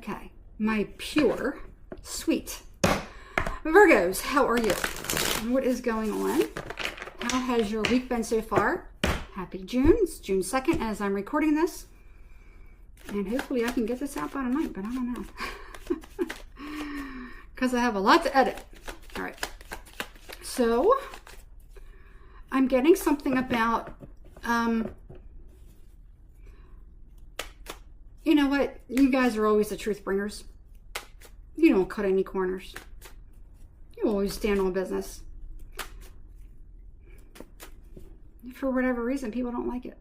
Okay, my pure, sweet Virgos, how are you? What is going on? How has your week been so far? Happy June. It's June 2nd as I'm recording this. And hopefully I can get this out by tonight, but I don't know. Because I have a lot to edit. All right. So, I'm getting something about, you know what? You guys are always the truth bringers. You don't cut any corners. You always stand on business. For whatever reason, people don't like it.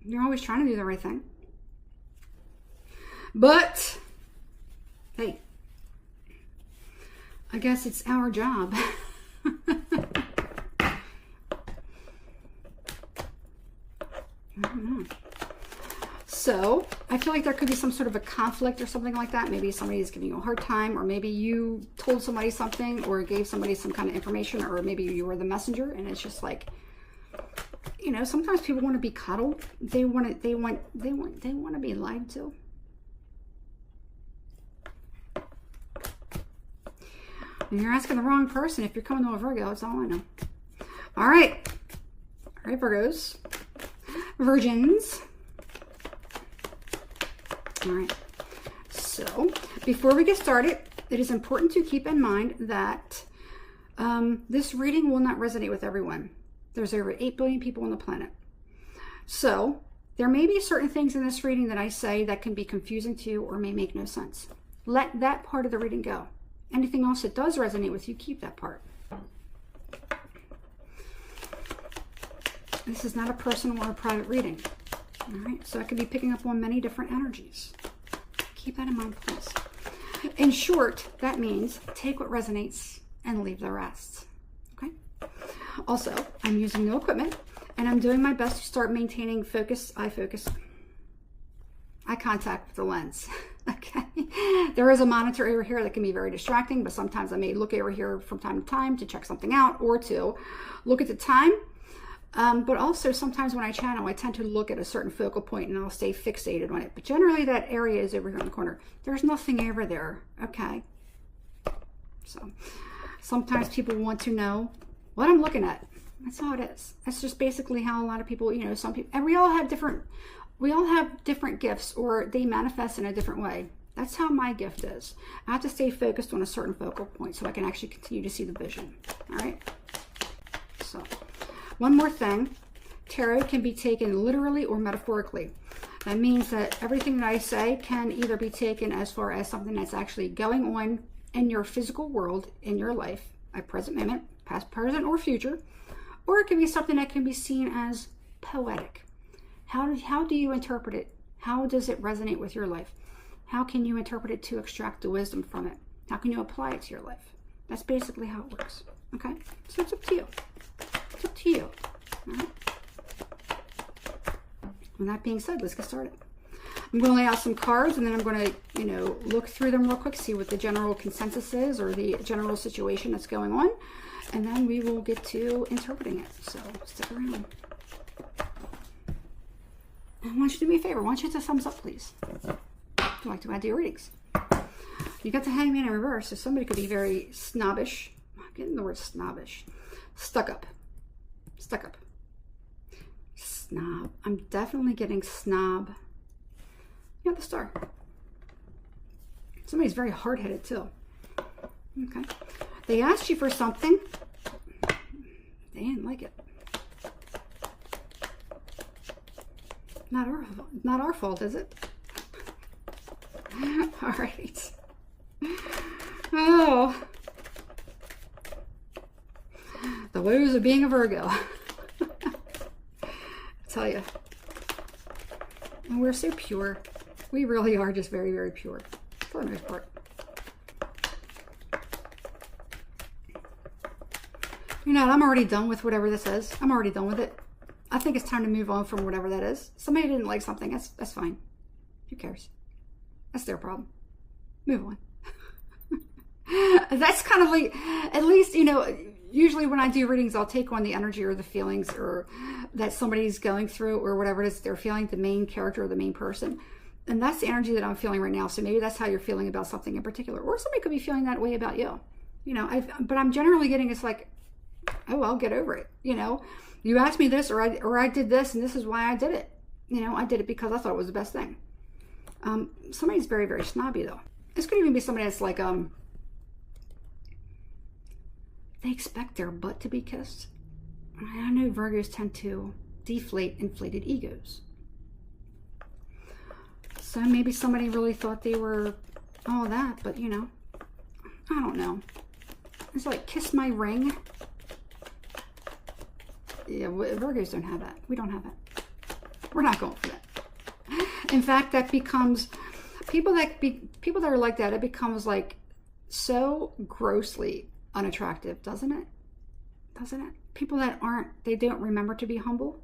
You're always trying to do the right thing. But, hey, I guess it's our job. I don't know. So, I feel like there could be some sort of a conflict or something like that. Maybe somebody's giving you a hard time, or maybe you told somebody something or gave somebody some kind of information, or maybe you were the messenger, and it's just like, you know, sometimes people want to be cuddled. They want to be lied to. And you're asking the wrong person. If you're coming to a Virgo, that's all I know. All right. All right, Virgos. Virgins. All right. So, before we get started, it is important to keep in mind that this reading will not resonate with everyone. There's over 8 billion people on the planet. So, there may be certain things in this reading that I say that can be confusing to you or may make no sense. Let that part of the reading go. Anything else that does resonate with you, keep that part. This is not a personal or a private reading. All right, so I could be picking up on many different energies. Keep that in mind, please. In short, that means take what resonates and leave the rest. Okay? Also, I'm using no equipment, and I'm doing my best to start maintaining eye contact with the lens. Okay, there is a monitor over here that can be very distracting, but sometimes I may look over here from time to time to check something out or to look at the time. But also sometimes when I channel, I tend to look at a certain focal point and I'll stay fixated on it. But generally that area is over here in the corner. There's nothing over there. Okay. So sometimes people want to know what I'm looking at. That's how it is. That's just basically how a lot of people, you know, some people, and we all have different gifts, or they manifest in a different way. That's how my gift is. I have to stay focused on a certain focal point so I can actually continue to see the vision. All right. So one more thing, tarot can be taken literally or metaphorically. That means that everything that I say can either be taken as far as something that's actually going on in your physical world, in your life, at present moment, past, present, or future, or it can be something that can be seen as poetic. How do you interpret it? How does it resonate with your life? How can you interpret it to extract the wisdom from it? How can you apply it to your life? That's basically how it works. Okay? So it's up to you. It's up to you. All right? With that being said, let's get started. I'm going to lay out some cards, and then I'm going to, you know, look through them real quick, see what the general consensus is or the general situation that's going on, and then we will get to interpreting it. So stick around. I want you to do me a favor. I want you to hit the thumbs up, please. If you like to add to your readings. You got the Hangman in reverse, so somebody could be very snobbish. I'm getting the word snobbish. Stuck up. Stuck up. Snob. I'm definitely getting snob. You got the star. Somebody's very hard-headed, too. Okay. They asked you for something. They didn't like it. Not our fault, is it? All right. Oh. The woes of being a Virgo. I tell you. And we're so pure. We really are just very, very pure. For the most part. You know, I'm already done with whatever this is. I'm already done with it. I think it's time to move on from whatever that is. Somebody didn't like something. That's fine. Who cares? That's their problem. Move on. That's kind of like, at least, you know, usually when I do readings, I'll take on the energy or the feelings or that somebody's going through or whatever it is they're feeling, the main character or the main person. And that's the energy that I'm feeling right now. So maybe that's how you're feeling about something in particular. Or somebody could be feeling that way about you. You know, but I'm generally getting, it's like, oh, I'll get over it. You know, you asked me this, or I did this, and this is why I did it. You know, I did it because I thought it was the best thing. Somebody's very, very snobby, though. This could even be somebody that's like, they expect their butt to be kissed. I know Virgos tend to deflate inflated egos. So maybe somebody really thought they were all that, but you know, I don't know. It's like, kiss my ring. Yeah, Virgos don't have that. We don't have that. We're not going for that. In fact, that becomes, people that are like that, it becomes like so grossly unattractive, doesn't it? Doesn't it? People that aren't, they don't remember to be humble.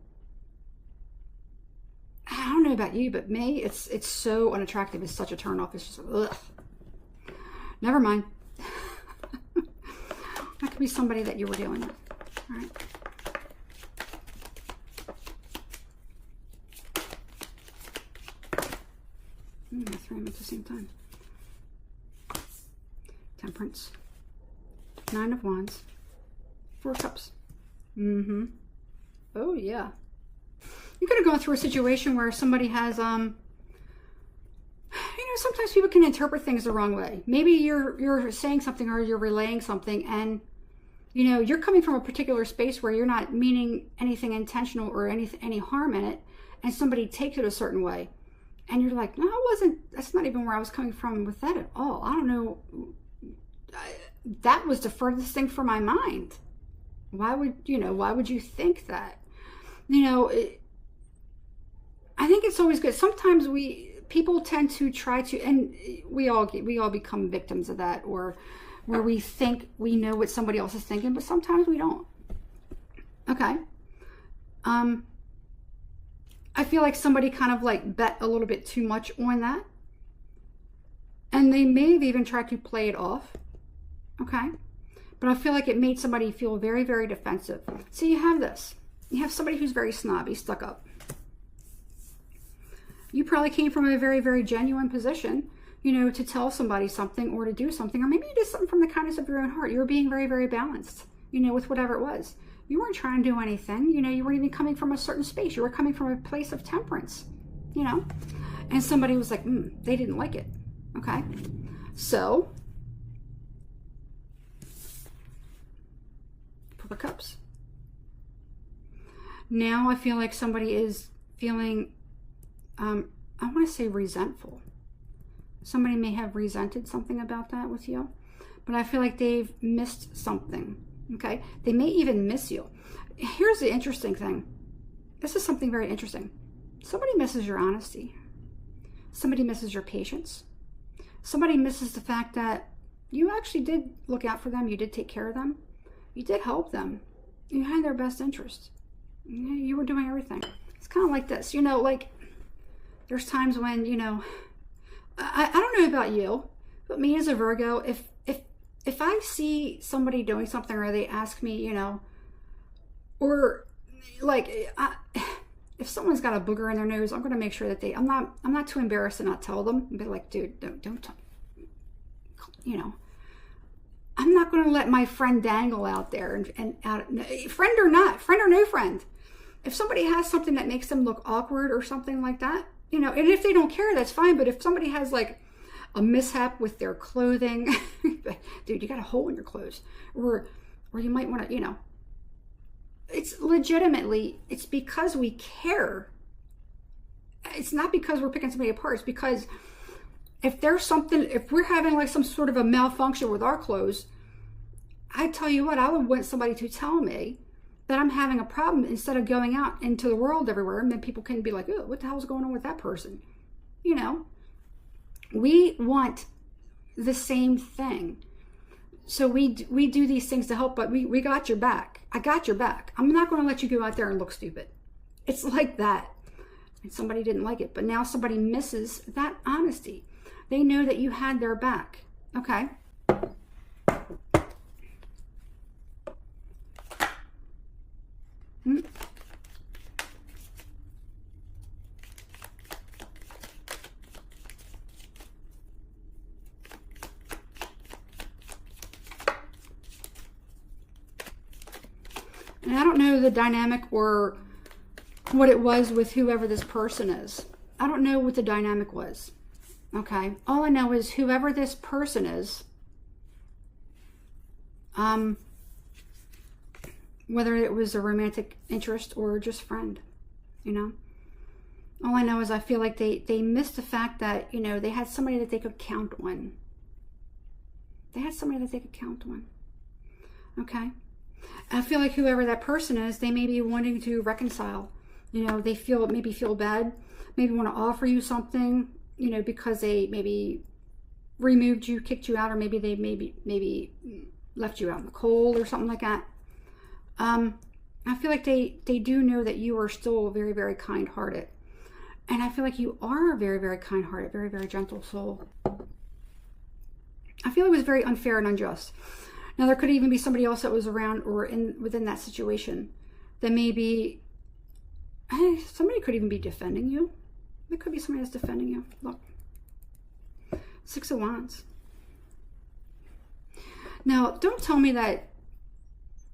I don't know about you, but me, it's so unattractive. It's such a turnoff. It's just, ugh. Never mind. That could be somebody that you were dealing with. All right. Three of them at the same time. Temperance. Nine of Wands. Four Cups. Oh, yeah. You could have gone through a situation where somebody has, you know, sometimes people can interpret things the wrong way. Maybe you're saying something or you're relaying something, and, you know, you're coming from a particular space where you're not meaning anything intentional or any harm in it, and somebody takes it a certain way. And you're like, no, that's not even where I was coming from with that at all. I don't know. That was the furthest thing from my mind. Why would you think that? You know, I think it's always good. Sometimes people tend to try to, and we all become victims of that, or where we think we know what somebody else is thinking, but sometimes we don't. Okay. I feel like somebody kind of like bet a little bit too much on that. And they may have even tried to play it off. Okay. But I feel like it made somebody feel very, very defensive. So you have this. You have somebody who's very snobby, stuck up. You probably came from a very, very genuine position, you know, to tell somebody something or to do something. Or maybe you did something from the kindness of your own heart. You were being very, very balanced, you know, with whatever it was. You weren't trying to do anything, you know, you weren't even coming from a certain space. You were coming from a place of temperance, you know, and somebody was like, they didn't like it. Okay. So, Four Cups. Now I feel like somebody is feeling, I want to say resentful. Somebody may have resented something about that with you, but I feel like they've missed something. Okay, they may even miss you. Here's the interesting thing. This is something very interesting. Somebody misses your honesty. Somebody misses your patience. Somebody misses the fact that you actually did look out for them. You did take care of them. You did help them. You had their best interest. You were doing everything. It's kind of like this, you know, like there's times when, you know, I don't know about you, but me as a Virgo, if I see somebody doing something or they ask me, you know, or like if someone's got a booger in their nose, I'm going to make sure that I'm not too embarrassed to not tell them. Be like, dude, don't, you know, I'm not going to let my friend dangle out there and out, friend or no friend. If somebody has something that makes them look awkward or something like that, you know, and if they don't care, that's fine. But if somebody has like a mishap with their clothing, dude, you got a hole in your clothes, or you might want to, you know, it's legitimately, it's because we care. It's not because we're picking somebody apart. It's because if there's something, if we're having like some sort of a malfunction with our clothes, I tell you what, I would want somebody to tell me that I'm having a problem instead of going out into the world everywhere, and then people can be like, oh, what the hell's going on with that person? You know, we want the same thing. So we do these things to help, but we got your back. I got your back. I'm not going to let you go out there and look stupid. It's like that. And somebody didn't like it, but now somebody misses that honesty. They know that you had their back. Okay. And I don't know the dynamic or what it was with whoever this person is. I don't know what the dynamic was. Okay. All I know is whoever this person is, whether it was a romantic interest or just friend, you know. All I know is I feel like they missed the fact that, you know, they had somebody that they could count on. They had somebody that they could count on. Okay. I feel like whoever that person is, they may be wanting to reconcile. You know, they maybe feel bad, maybe want to offer you something, you know, because they maybe removed you, kicked you out, or maybe they maybe left you out in the cold or something like that. I feel like they do know that you are still very, very kind-hearted. And I feel like you are a very, very kind-hearted, very, very gentle soul. I feel it was very unfair and unjust. Now, there could even be somebody else that was around or within that situation that maybe, hey, somebody could even be defending you. There could be somebody that's defending you. Look. 6 of Wands. Now, don't tell me that,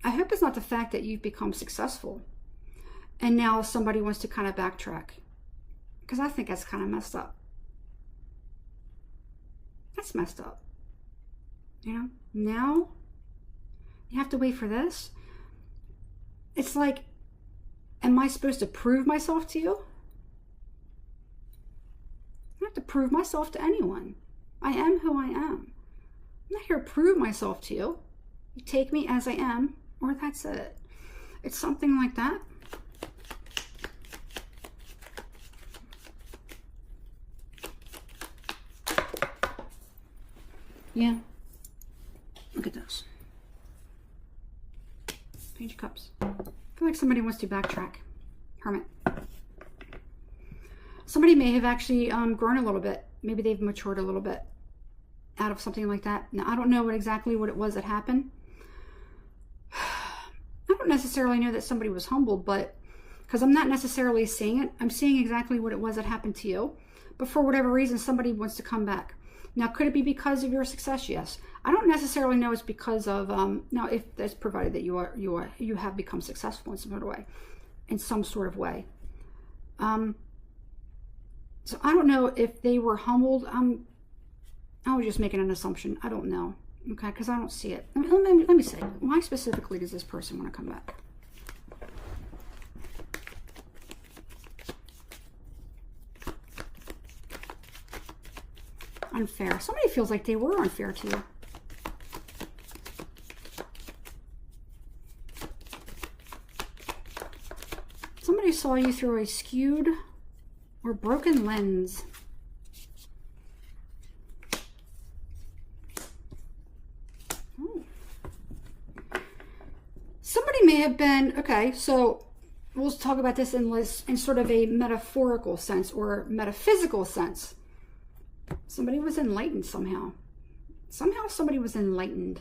I hope it's not the fact that you've become successful and now somebody wants to kind of backtrack. Because I think that's kind of messed up. That's messed up. You know, now you have to wait for this. It's like, am I supposed to prove myself to you? I don't have to prove myself to anyone. I am who I am. I'm not here to prove myself to you. You take me as I am, or that's it. It's something like that. Yeah. Look at this. Page of Cups. I feel like somebody wants to backtrack. Hermit. Somebody may have actually grown a little bit. Maybe they've matured a little bit out of something like that. Now, I don't know exactly what it was that happened. I don't necessarily know that somebody was humbled, but because I'm not necessarily seeing it. I'm seeing exactly what it was that happened to you. But for whatever reason, somebody wants to come back. Now, could it be because of your success? Yes. I don't necessarily know it's because of, now, if that's provided that you have become successful in some sort of way. So I don't know if they were humbled. I was just making an assumption. I don't know. Okay, because I don't see it. Let me say, why specifically does this person want to come back? Unfair. Somebody feels like they were unfair to you. Somebody saw you through a skewed or broken lens. Oh. Somebody may have been, okay, so we'll talk about this in sort of a metaphorical sense or metaphysical sense. Somebody was enlightened somehow. Somehow somebody was enlightened.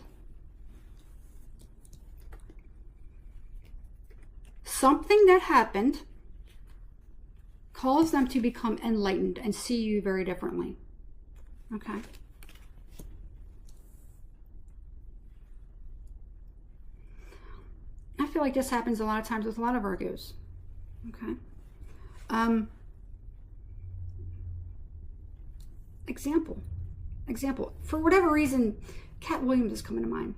Something that happened caused them to become enlightened and see you very differently. Okay. I feel like this happens a lot of times with a lot of Virgos. Okay. Example. For whatever reason, Cat Williams is coming to mind.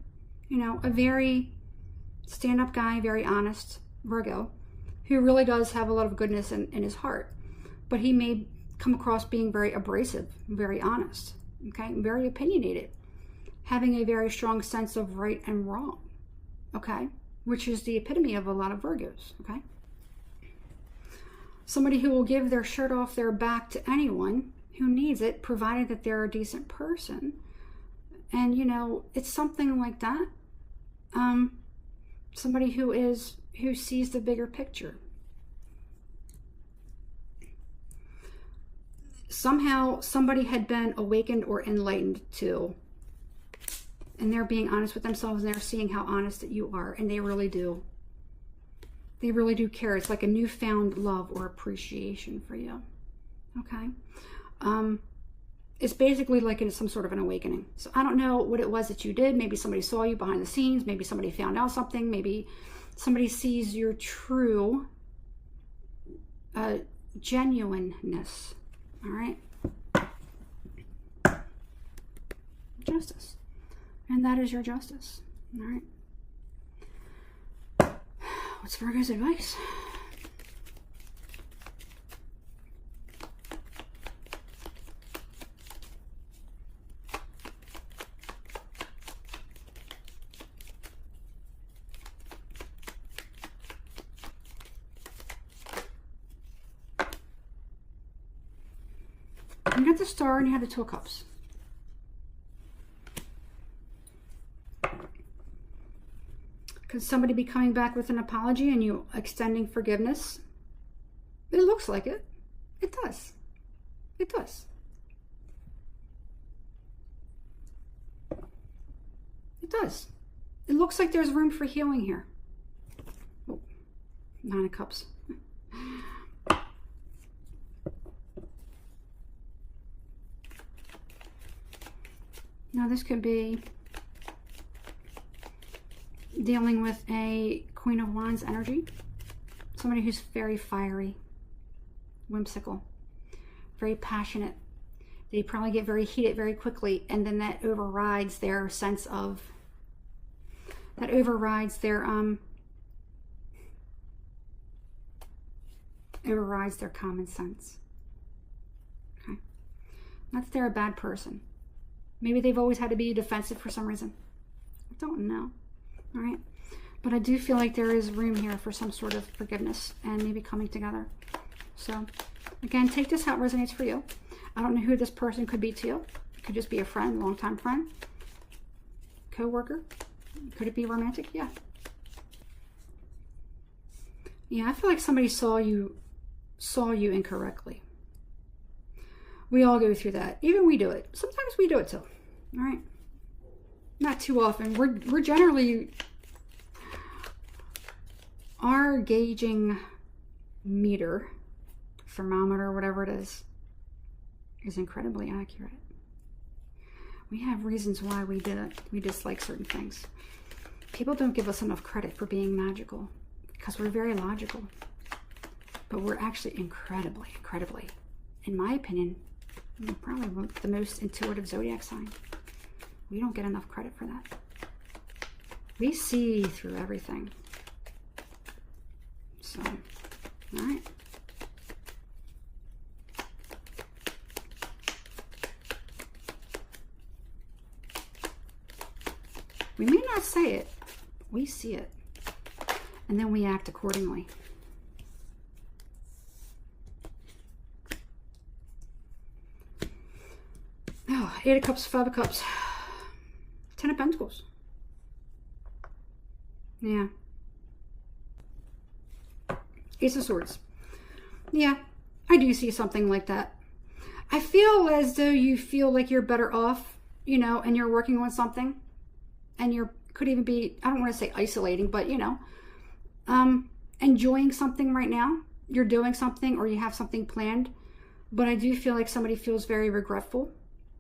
You know, a very stand-up guy, very honest Virgo, who really does have a lot of goodness in his heart. But he may come across being very abrasive, very honest, okay, very opinionated, having a very strong sense of right and wrong, okay, which is the epitome of a lot of Virgos, okay. Somebody who will give their shirt off their back to anyone who needs it, provided that they're a decent person. And, you know, it's something like that. Somebody who sees the bigger picture. Somehow somebody had been awakened or enlightened too. And they're being honest with themselves, and they're seeing how honest that you are. And they really do. They really do care. It's like a newfound love or appreciation for you. Okay. It's basically like in some sort of an awakening. So I don't know what it was that you did. Maybe somebody saw you behind the scenes. Maybe somebody found out something. Maybe Somebody sees your true genuineness. All right. Justice. And that is your justice. All right. What's Virgo's advice? You got the Star and you have the Two of Cups. Could somebody be coming back with an apology and you extending forgiveness? It looks like it. It does. It does. It does. It looks like there's room for healing here. Oh, 9 of Cups. Now this could be dealing with a Queen of Wands energy. Somebody who's very fiery, whimsical, very passionate. They probably get very heated very quickly, and then that overrides their sense of, overrides their common sense. Okay. Not that they're a bad person. Maybe they've always had to be defensive for some reason. I don't know. All right. But I do feel like there is room here for some sort of forgiveness and maybe coming together. So, again, take this how it resonates for you. I don't know who this person could be to you. It could just be a friend, longtime friend, co-worker. Could it be romantic? Yeah. Yeah, I feel like somebody saw you incorrectly. We all go through that. Even we do it. Sometimes we do it too. All right. Not too often. We're generally, our gauging meter, thermometer, whatever it is incredibly accurate. We have reasons why we dislike certain things. People don't give us enough credit for being magical because we're very logical. But we're actually incredibly, in my opinion, probably the most intuitive zodiac sign. We don't get enough credit for that. We see through everything. So, all right. We may not say it, we see it. And then we act accordingly. Oh, 8 of Cups, 5 of Cups. 10 of Pentacles. Yeah. Ace of Swords. Yeah, I do see something like that. I feel as though you feel like you're better off, you know, and you're working on something. And you could even be, I don't want to say isolating, but, you know, enjoying something right now. You're doing something or you have something planned. But I do feel like somebody feels very regretful.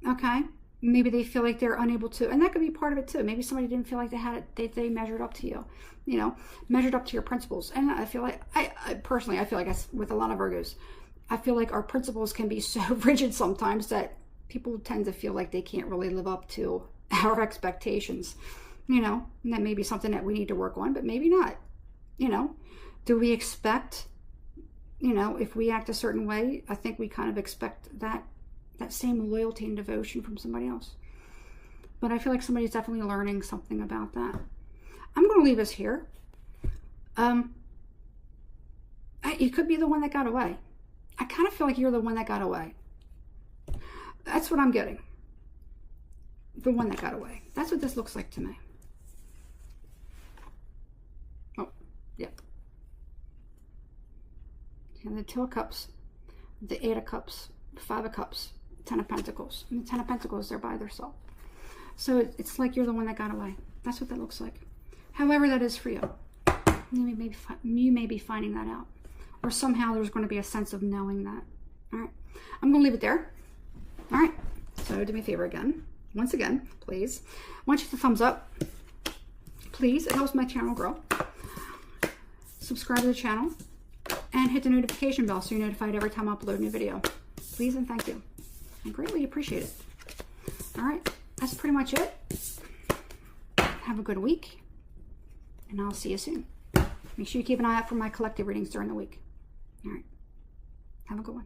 Okay? Maybe they feel like they're unable to, and that could be part of it too. Maybe somebody didn't feel like they had it, they measured up to you, you know, measured up to your principles. And I feel like, I personally, I feel like with a lot of Virgos, I feel like our principles can be so rigid sometimes that people tend to feel like they can't really live up to our expectations, you know, and that may be something that we need to work on, but maybe not, you know. Do we expect, you know, if we act a certain way, I think we kind of expect that same loyalty and devotion from somebody else. But I feel like somebody's definitely learning something about that. I'm going to leave us here. You could be the one that got away. I kind of feel like you're the one that got away. That's what I'm getting. The one that got away. That's what this looks like to me. Oh, yep. And the 2 of Cups, the 8 of Cups, 5 of Cups, 10 of Pentacles. And the 10 of Pentacles, they're by themselves. So it's like you're the one that got away. That's what that looks like. However that is for you. You may be finding that out. Or somehow there's going to be a sense of knowing that. All right. I'm going to leave it there. All right. So do me a favor again. Once again, please. I want you to thumbs up. Please. It helps my channel grow. subscribe to the channel, and hit the notification bell so you're notified every time I upload a new video. Please and thank you. I greatly appreciate it. All right, that's pretty much it. Have a good week, and I'll see you soon. Make sure you keep an eye out for my collective readings during the week. All right, have a good one.